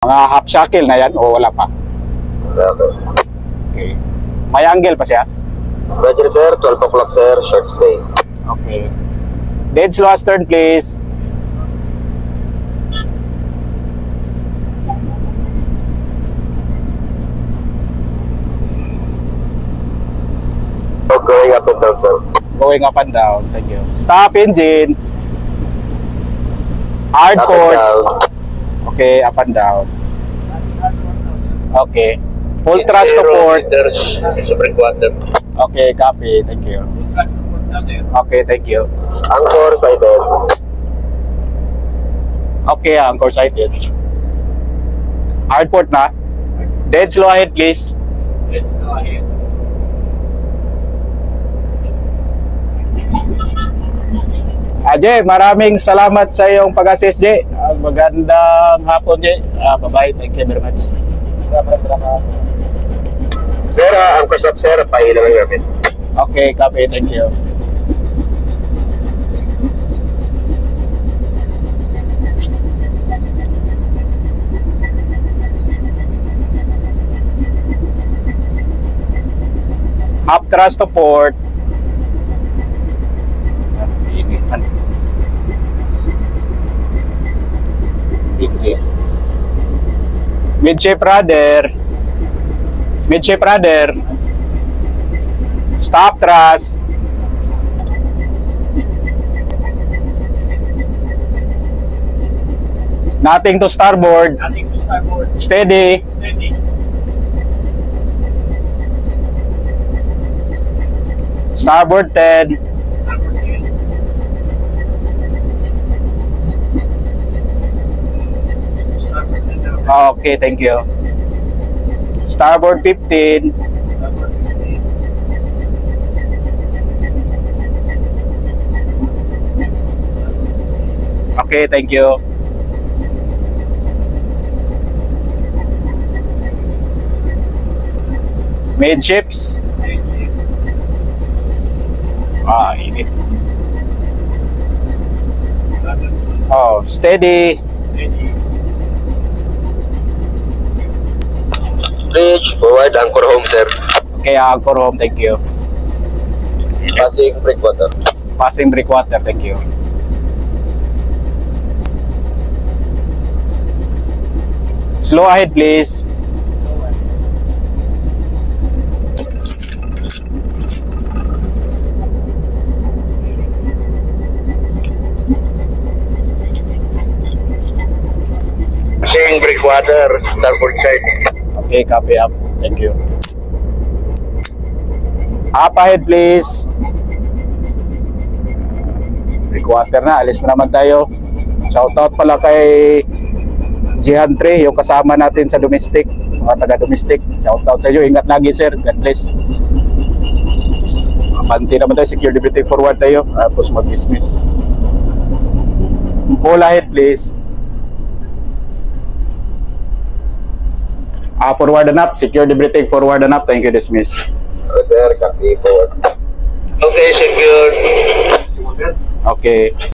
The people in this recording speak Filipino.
Mga half shackle na yan o wala pa? Okay. May angle pa siya? Roger sir, 12 o'clock sir, short stay. Okay. Dead slow astern please. Going up and down sir. Going up and down. Thank you. Stop engine. Hard Up and port. down. Okay, up and down. Okay. Full thrust to port. Okay, copy. Thank you. Okay, thank you. Anchor sighted. Okay, anchor sighted. Hard port na. Dead slow ahead, please. Let's go ahead. Jay, maraming salamat sa iyong pag-assist, Jay. Magandang hapon, Jay. Bye-bye. Thank you very much. Sir, anchor stop sir, pahilang lang namin. Okay, copy. Thank you. Half thrust to port. Midship rudder. Midship rudder. Stop thrust. Nothing to starboard. Nothing to starboard. Steady. Steady. Starboard 10. Starboard 10. Starboard 10 daw. Okay, thank you. Starboard 15. Starboard 15. Okay, thank you. Midships. Init. Oh, steady. Steady. Bridge, forward, anchor home sir. Okay, anchor home, thank you. Passing breakwater. Passing breakwater, thank you. Slow ahead, please. Slow ahead. Passing breakwater, starboard side. Okay, copy up. Thank you. Up ahead, please. Breakwater na. Alis na naman tayo. Shoutout pala kay Jihan 3, yung kasama natin sa domestic. Mga taga-domestic. Shoutout sa iyo. Ingat lagi, sir. God bless. Abanti naman tayo. Secure debriefing forward tayo. Tapos mag-dismiss. Full ahead, please. Forward and up. Secure debriefing forward and up. Thank you, dismiss. Roger, copy forward. Okay, secured. Okay.